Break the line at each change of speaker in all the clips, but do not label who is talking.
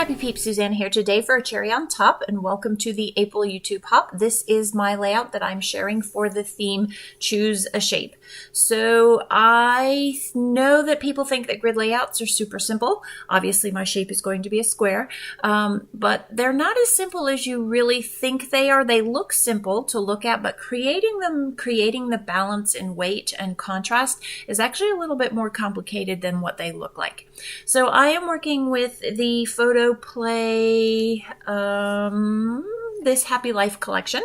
Happy Peeps, Suzanna here today for a cherry on top, and welcome to the April YouTube Hop. This is my layout that I'm sharing for the theme Choose a Shape. So I know that people think that grid layouts are super simple. Obviously my shape is going to be a square, but they're not as simple as you really think they are. They look simple to look at, but creating the balance in weight and contrast is actually a little bit more complicated than what they look like. So I am working with the Photo Play This Happy Life collection,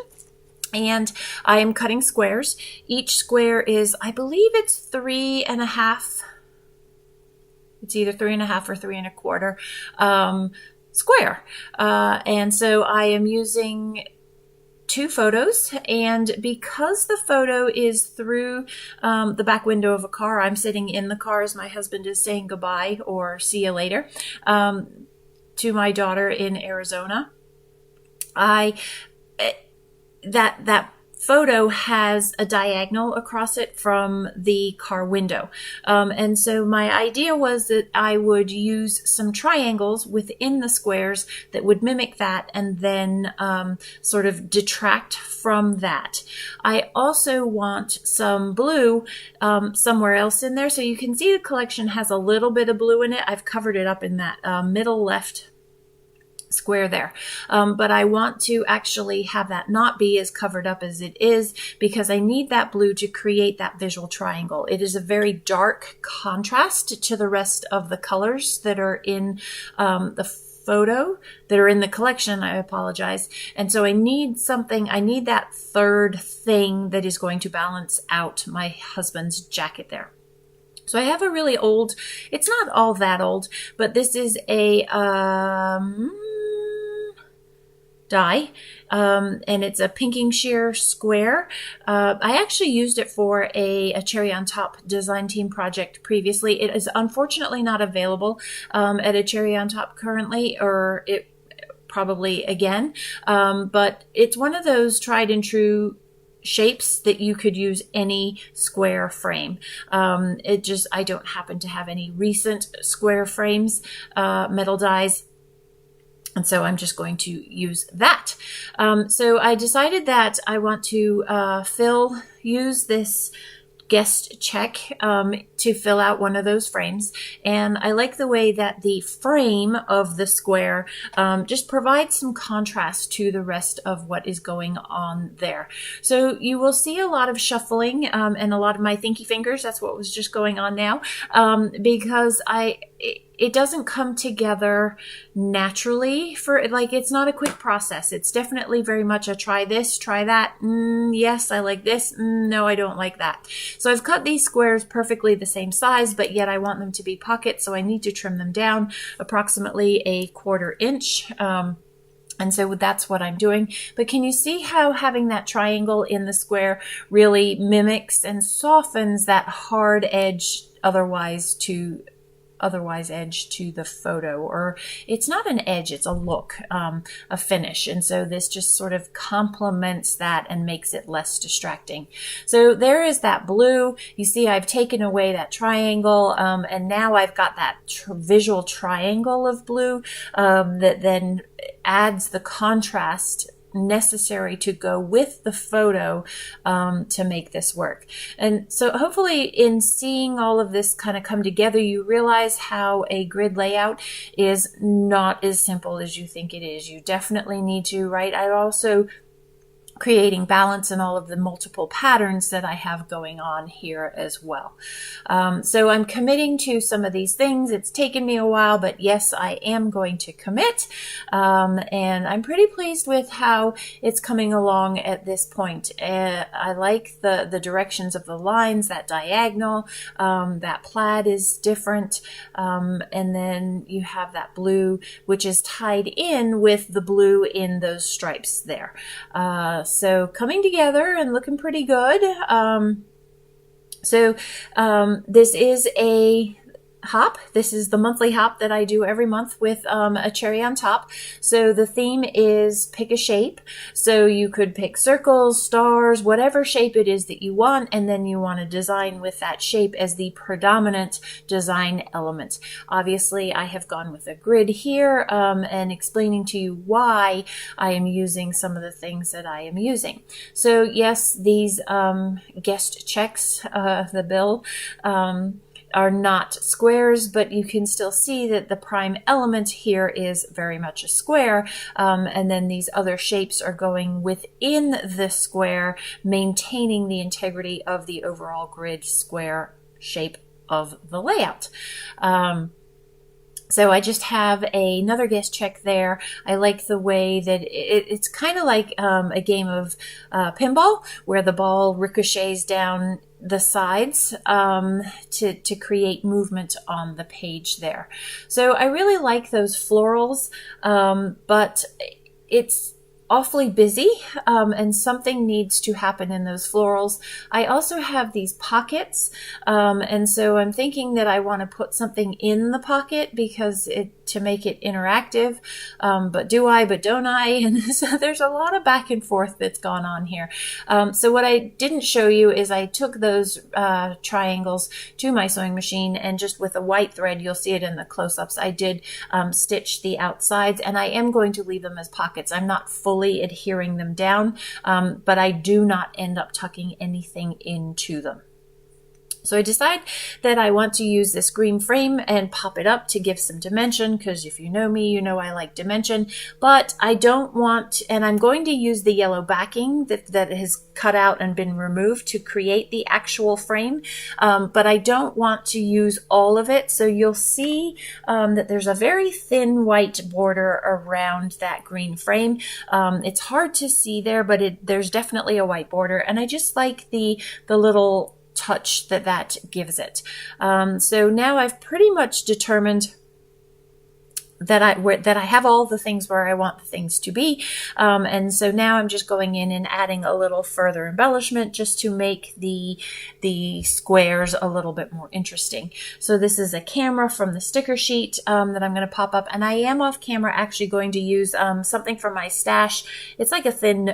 and I am cutting squares. Each square is, I believe it's 3.5. It's either 3.5 or 3.25 square, and so I am using 2 photos, and because the photo is through the back window of a car, I'm sitting in the car as my husband is saying goodbye or see you later to my daughter in Arizona. That photo has a diagonal across it from the car window. And so my idea was that I would use some triangles within the squares that would mimic that and then sort of detract from that. I also want some blue somewhere else in there. So you can see the collection has a little bit of blue in it. I've covered it up in that middle left square there. But I want to actually have that not be as covered up as it is because I need that blue to create that visual triangle. It is a very dark contrast to the rest of the colors that are in the photo, that are in the collection, I apologize. And so I need something, I need that third thing that is going to balance out my husband's jacket there. So I have a really old, it's not all that old, but this is a die, and it's a pinking shear square. I actually used it for a cherry on top design team project previously. It is unfortunately not available at a cherry on top currently, or it probably again, but it's one of those tried and true shapes that you could use any square frame. I don't happen to have any recent square frames, metal dies, and so I'm just going to use that. So I decided that I want to use this guest check to fill out one of those frames. And I like the way that the frame of the square just provides some contrast to the rest of what is going on there. So you will see a lot of shuffling and a lot of my thinky fingers. That's what was just going on now, because it doesn't come together naturally it's not a quick process. It's definitely very much a try this, try that. Yes, I like this. No, I don't like that. So I've cut these squares perfectly the same size, but yet I want them to be pockets. So I need to trim them down approximately 1/4 inch. And so that's what I'm doing. But can you see how having that triangle in the square really mimics and softens that hard edge otherwise edge to the photo? Or it's not an edge, it's a look, a finish. And so this just sort of complements that and makes it less distracting. So there is that blue. You see I've taken away that triangle, and now I've got that visual triangle of blue that then adds the contrast necessary to go with the photo to make this work. And so hopefully in seeing all of this kind of come together, you realize how a grid layout is not as simple as you think it is. You definitely need to, right? I also creating balance in all of the multiple patterns that I have going on here as well. So I'm committing to some of these things. It's taken me a while, but yes, I am going to commit. And I'm pretty pleased with how it's coming along at this point. I like the directions of the lines, that diagonal, that plaid is different. And then you have that blue, which is tied in with the blue in those stripes there. So coming together and looking pretty good. This is hop. This is the monthly hop that I do every month with a cherry on top. So the theme is pick a shape. So you could pick circles, stars, whatever shape it is that you want, and then you want to design with that shape as the predominant design element. Obviously, I have gone with a grid here and explaining to you why I am using some of the things that I am using. So yes, these guest checks, the bill, are not squares, but you can still see that the prime element here is very much a square, and then these other shapes are going within the square, maintaining the integrity of the overall grid square shape of the layout. So I just have another guest check there. I like the way that it's kind of like a game of pinball, where the ball ricochets down the sides to create movement on the page there. So I really like those florals, but it's awfully busy, and something needs to happen in those florals. I also have these pockets, and so I'm thinking that I want to put something in the pocket because to make it interactive, but do I, but don't I? And so there's a lot of back and forth that's gone on here. So what I didn't show you is I took those triangles to my sewing machine, and just with a white thread, you'll see it in the close-ups, I did stitch the outsides, and I am going to leave them as pockets. I'm not fully adhering them down, but I do not end up tucking anything into them. So I decide that I want to use this green frame and pop it up to give some dimension, because if you know me, you know I like dimension, but I don't want, and I'm going to use the yellow backing that has cut out and been removed to create the actual frame, but I don't want to use all of it. So you'll see that there's a very thin white border around that green frame. It's hard to see there, but there's definitely a white border, and I just like the little touch that gives it. So now I've pretty much determined that I have all the things where I want the things to be, and so now I'm just going in and adding a little further embellishment just to make the squares a little bit more interesting. So this is a camera from the sticker sheet that I'm going to pop up, and I am off camera actually going to use something from my stash. It's like a thin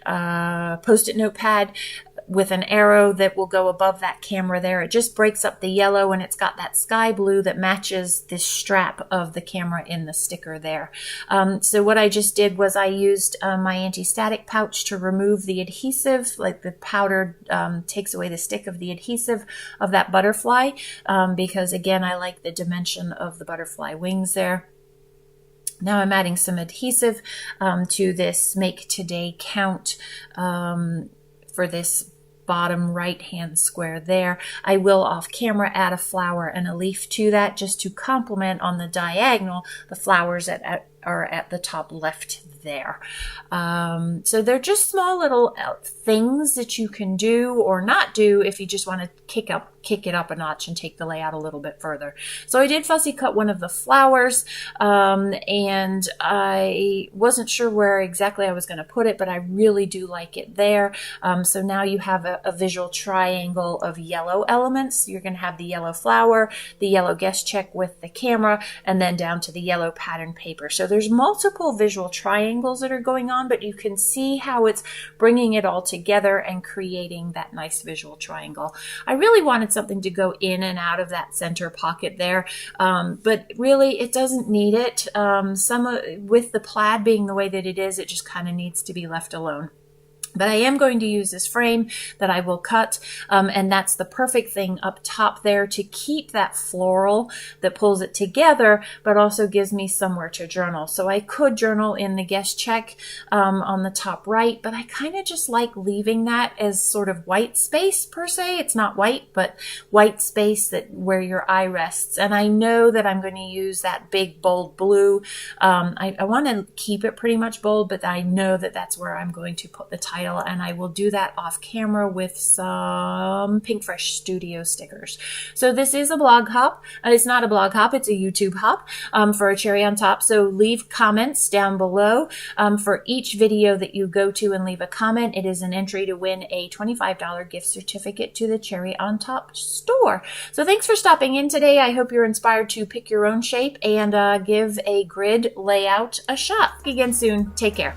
post-it notepad with an arrow that will go above that camera there. It just breaks up the yellow, and it's got that sky blue that matches this strap of the camera in the sticker there. So what I just did was I used my anti-static pouch to remove the adhesive, like the powder takes away the stick of the adhesive of that butterfly, because again, I like the dimension of the butterfly wings there. Now I'm adding some adhesive to this Make Today Count for this bottom right hand square there. I will off camera add a flower and a leaf to that just to complement on the diagonal the flowers that are at the top left there. So they're just small little things that you can do or not do if you just want to kick it up a notch and take the layout a little bit further. So I did fussy cut one of the flowers, and I wasn't sure where exactly I was going to put it, but I really do like it there. So now you have a visual triangle of yellow elements. You're going to have the yellow flower, the yellow guest check with the camera, and then down to the yellow pattern paper. So there's multiple visual triangles that are going on, but you can see how it's bringing it all together and creating that nice visual triangle. I really wanted something to go in and out of that center pocket there, but really it doesn't need it. With the plaid being the way that it is, it just kind of needs to be left alone. But I am going to use this frame that I will cut, and that's the perfect thing up top there to keep that floral that pulls it together, but also gives me somewhere to journal. So I could journal in the guest check on the top right, but I kind of just like leaving that as sort of white space per se. It's not white, but white space where your eye rests. And I know that I'm going to use that big bold blue. I want to keep it pretty much bold, but I know that that's where I'm going to put the title title, and I will do that off camera with some Pink Fresh Studio stickers. So this is a blog hop. It's not a blog hop, it's a YouTube hop for a cherry on top. So leave comments down below. For each video that you go to and leave a comment, it is an entry to win a $25 gift certificate to the Cherry on Top store. So thanks for stopping in today. I hope you're inspired to pick your own shape and give a grid layout a shot. Again soon. Take care.